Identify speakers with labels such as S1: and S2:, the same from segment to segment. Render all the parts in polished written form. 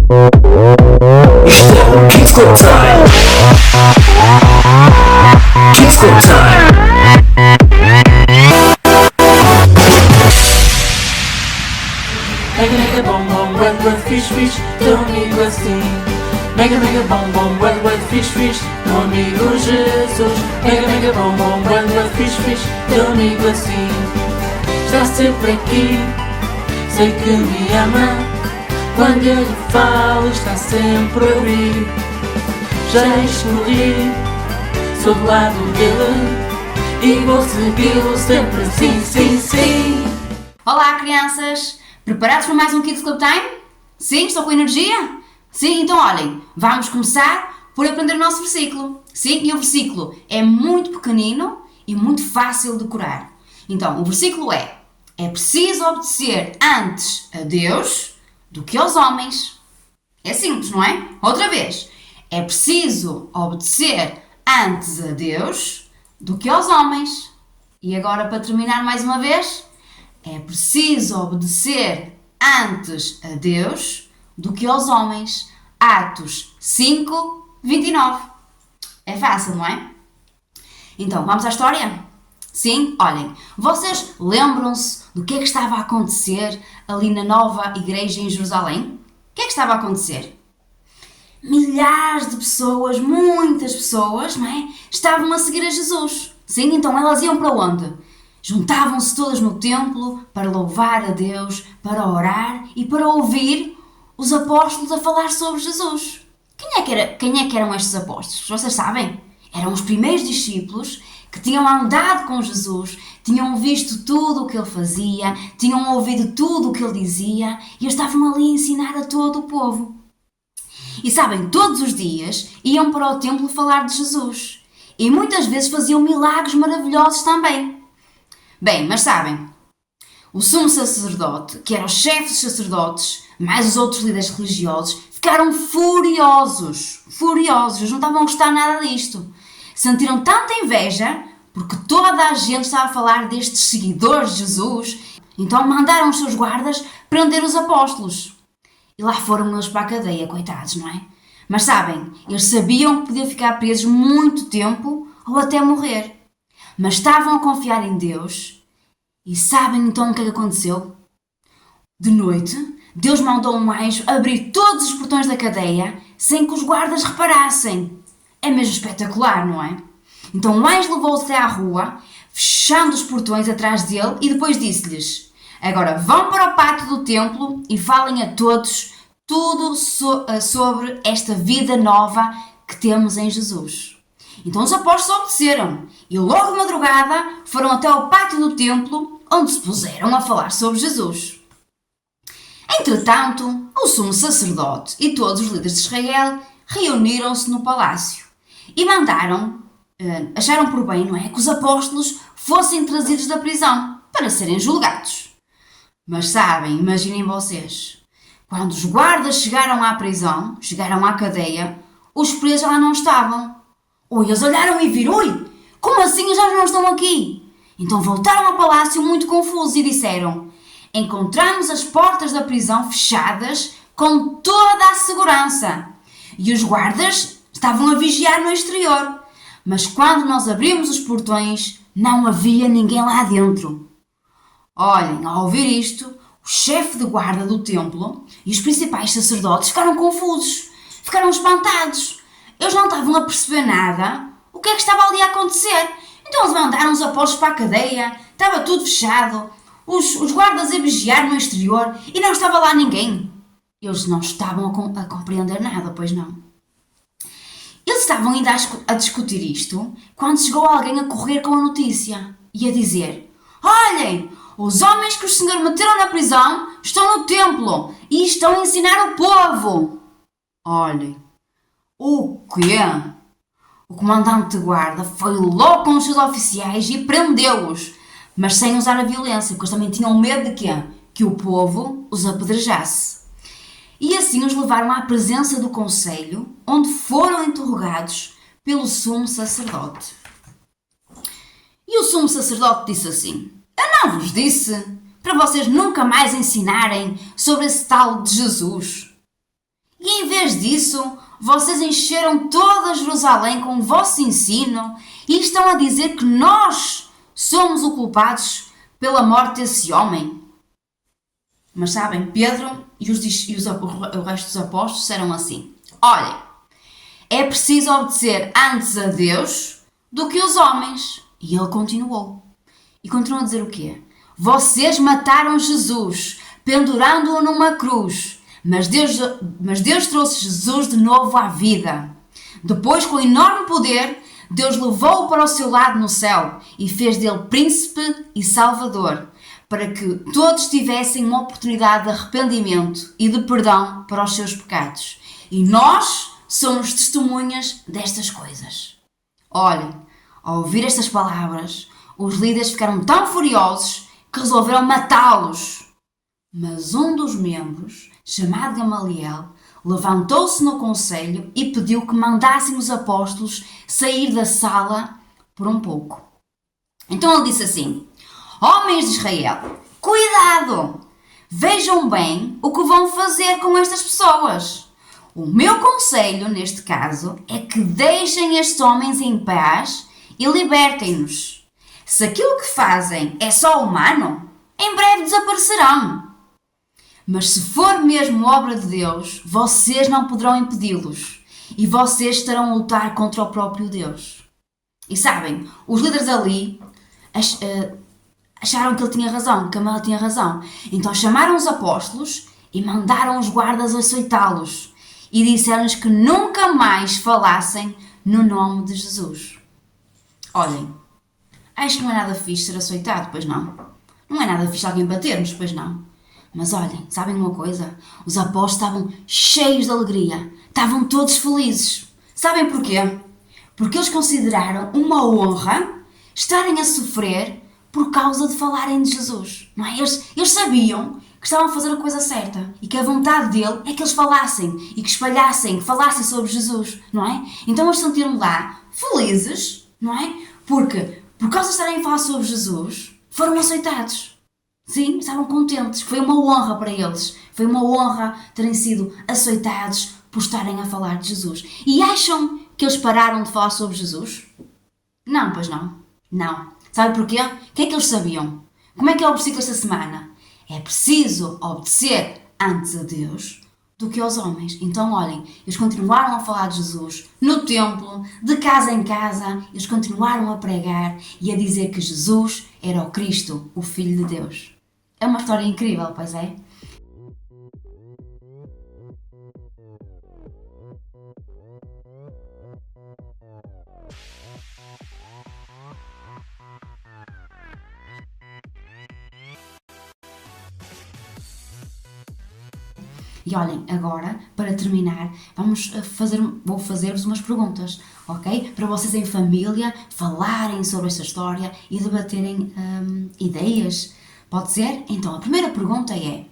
S1: Isto é o Kids Club Time. Kids Club Time.
S2: Mega mega bom bom, well fish fish, teu amigo assim. Mega mega bom bom, well fish fish, meu amigo Jesus. Mega bom bom, well fish fish, teu amigo assim. Está sempre aqui, sei que me ama. Quando eu lhe falo, está sempre a ouvir. Já escolhi, sou do lado dele e vou segui-lo sempre assim, sim, sim.
S3: Olá, crianças! Preparados para mais um Kids Club Time? Sim? Estão com energia? Sim? Então olhem, vamos começar por aprender o nosso versículo. Sim? E o versículo é muito pequenino e muito fácil de decorar. Então, o versículo é preciso obedecer antes a Deus do que aos homens. É simples, não é? Outra vez. É preciso obedecer antes a Deus do que aos homens. E agora, para terminar mais uma vez, é preciso obedecer antes a Deus do que aos homens. Atos 5, 29. É fácil, não é? Então, vamos à história? Sim? Olhem, vocês lembram-se do que é que estava a acontecer ali na nova igreja em Jerusalém? O que é que estava a acontecer? Milhares de pessoas, muitas pessoas, não é? Estavam a seguir a Jesus. Sim? Então elas iam para onde? Juntavam-se todas no templo para louvar a Deus, para orar e para ouvir os apóstolos a falar sobre Jesus. Quem é que eram estes apóstolos? Vocês sabem? Eram os primeiros discípulos que tinham andado com Jesus, tinham visto tudo o que ele fazia, tinham ouvido tudo o que ele dizia e estavam ali a ensinar a todo o povo. E sabem, todos os dias iam para o templo falar de Jesus e muitas vezes faziam milagres maravilhosos também. Bem, mas sabem, o sumo sacerdote, que era o chefe dos sacerdotes, mais os outros líderes religiosos, ficaram furiosos. Eles não estavam a gostar nada disto. Sentiram tanta inveja, porque toda a gente estava a falar destes seguidores de Jesus, então mandaram os seus guardas prender os apóstolos. E lá foram eles para a cadeia, coitados, não é? Mas sabem, eles sabiam que podiam ficar presos muito tempo ou até morrer. Mas estavam a confiar em Deus e sabem então o que é que aconteceu? De noite, Deus mandou um anjo abrir todos os portões da cadeia sem que os guardas reparassem. É mesmo espetacular, não é? Então o anjo levou-os até à rua, fechando os portões atrás dele e depois disse-lhes: agora vão para o pátio do templo e falem a todos tudo sobre esta vida nova que temos em Jesus. Então os apóstolos obedeceram e logo de madrugada foram até ao pátio do templo onde se puseram a falar sobre Jesus. Entretanto, o sumo sacerdote e todos os líderes de Israel reuniram-se no palácio e acharam por bem, não é, que os apóstolos fossem trazidos da prisão para serem julgados. Mas sabem, imaginem vocês, quando os guardas chegaram à prisão, chegaram à cadeia, os presos lá não estavam. Eles olharam e viram: oi, como assim já não estão aqui? Então voltaram ao palácio muito confusos e disseram: encontramos as portas da prisão fechadas com toda a segurança e os guardas estavam a vigiar no exterior. Mas quando nós abrimos os portões, não havia ninguém lá dentro. Olhem, ao ouvir isto, o chefe de guarda do templo e os principais sacerdotes ficaram confusos, ficaram espantados. Eles não estavam a perceber nada. O que é que estava ali a acontecer? Então eles mandaram os apóstolos para a cadeia, estava tudo fechado, os guardas a vigiar no exterior e não estava lá ninguém. Eles não estavam a compreender nada, pois não. Eles estavam ainda a discutir isto quando chegou alguém a correr com a notícia e a dizer: olhem, os homens que o Senhor meteram na prisão estão no templo e estão a ensinar o povo. Olhem, o quê? O comandante de guarda foi logo com os seus oficiais e prendeu-os, mas sem usar a violência, porque eles também tinham medo de quê? Que o povo os apedrejasse. E assim os levaram à presença do conselho, onde foram interrogados pelo sumo sacerdote. E o sumo sacerdote disse assim: eu não vos disse para vocês nunca mais ensinarem sobre esse tal de Jesus? E em vez disso, vocês encheram toda Jerusalém com o vosso ensino e estão a dizer que nós somos os culpados pela morte desse homem. Mas sabem, Pedro e o resto dos apóstolos disseram assim: olhem, é preciso obedecer antes a Deus do que os homens. E ele continuou. E continuou a dizer o quê? Vocês mataram Jesus, pendurando-o numa cruz. Mas Deus trouxe Jesus de novo à vida. Depois, com enorme poder, Deus levou-o para o seu lado no céu e fez dele príncipe e salvador, para que todos tivessem uma oportunidade de arrependimento e de perdão para os seus pecados. E nós somos testemunhas destas coisas. Olhem, ao ouvir estas palavras, os líderes ficaram tão furiosos que resolveram matá-los. Mas um dos membros, chamado Gamaliel, levantou-se no conselho e pediu que mandassem os apóstolos sair da sala por um pouco. Então ele disse assim: homens de Israel, cuidado! Vejam bem o que vão fazer com estas pessoas. O meu conselho, neste caso, é que deixem estes homens em paz e libertem-nos. Se aquilo que fazem é só humano, em breve desaparecerão. Mas se for mesmo obra de Deus, vocês não poderão impedi-los e vocês estarão a lutar contra o próprio Deus. E sabem, os líderes ali acharam que ele tinha razão, que Gamaliel tinha razão. Então chamaram os apóstolos e mandaram os guardas açoitá-los e disseram-lhes que nunca mais falassem no nome de Jesus. Olhem, acho que não é nada fixe ser açoitado, pois não? Não é nada fixe alguém bater-nos, pois não? Mas olhem, sabem uma coisa? Os apóstolos estavam cheios de alegria. Estavam todos felizes. Sabem porquê? Porque eles consideraram uma honra estarem a sofrer por causa de falarem de Jesus. Não é? Eles sabiam que estavam a fazer a coisa certa e que a vontade dele é que eles falassem e que espalhassem, que falassem sobre Jesus. Não é? Então eles sentiram lá felizes, não é? Porque por causa de estarem a falar sobre Jesus, foram aceitados. Sim, estavam contentes. Foi uma honra para eles. Foi uma honra terem sido açoitados por estarem a falar de Jesus. E acham que eles pararam de falar sobre Jesus? Não, pois não. Não. Sabe porquê? O que é que eles sabiam? Como é que é o versículo esta semana? É preciso obedecer antes a Deus do que aos homens. Então, olhem, eles continuaram a falar de Jesus no templo, de casa em casa. Eles continuaram a pregar e a dizer que Jesus era o Cristo, o Filho de Deus. É uma história incrível, pois é? E olhem, agora, para terminar, vou fazer-vos umas perguntas, ok? Para vocês em família falarem sobre esta história e debaterem ideias. Pode ser? Então, a primeira pergunta é: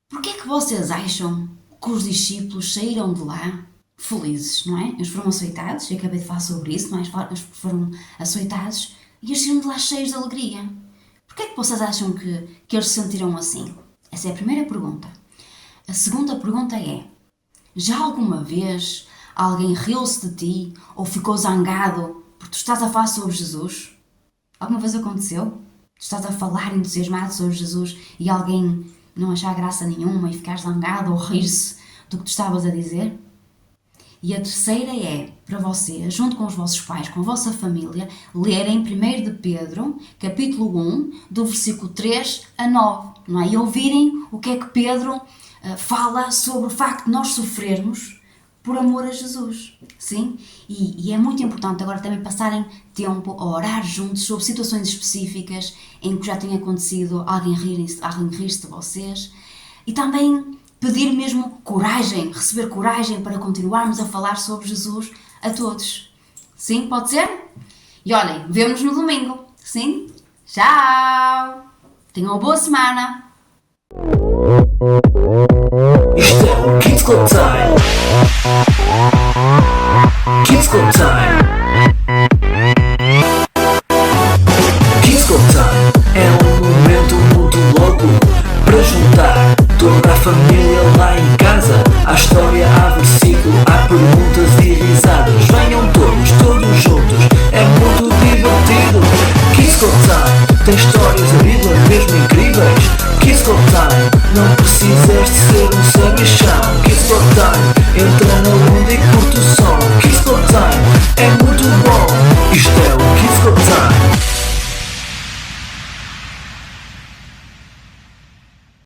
S3: porquê é que vocês acham que os discípulos saíram de lá felizes, não é? Eles foram açoitados, eu acabei de falar sobre isso, não é? Eles foram açoitados e eles saíram de lá cheios de alegria. Porquê é que vocês acham que eles se sentiram assim? Essa é a primeira pergunta. A segunda pergunta é: já alguma vez alguém riu-se de ti ou ficou zangado porque tu estás a falar sobre Jesus? Alguma vez aconteceu? Tu estás a falar entusiasmado sobre Jesus e alguém não achar graça nenhuma e ficar zangado ou rir-se do que tu estavas a dizer? E a terceira é, para vocês, junto com os vossos pais, com a vossa família, lerem 1 de Pedro, capítulo 1, do versículo 3 a 9, não é? E ouvirem o que é que Pedro fala sobre o facto de nós sofrermos por amor a Jesus, sim? E é muito importante agora também passarem tempo a orar juntos sobre situações específicas em que já tenha acontecido alguém rir-se de vocês e também pedir mesmo coragem, receber coragem para continuarmos a falar sobre Jesus a todos. Sim, pode ser? E olhem, vemo-nos no domingo, sim? Tchau! Tenham uma boa semana!
S1: Isto é o Kids Club Time. Kids Club Time. Kids Club Time é um momento muito louco para juntar toda a família lá em casa. Há história, há versículo, há perguntas e risadas. Venham todos juntos, é muito divertido. Kids Club Time tem histórias da Bíblia mesmo incríveis. Kids Club Time, não precisas de ser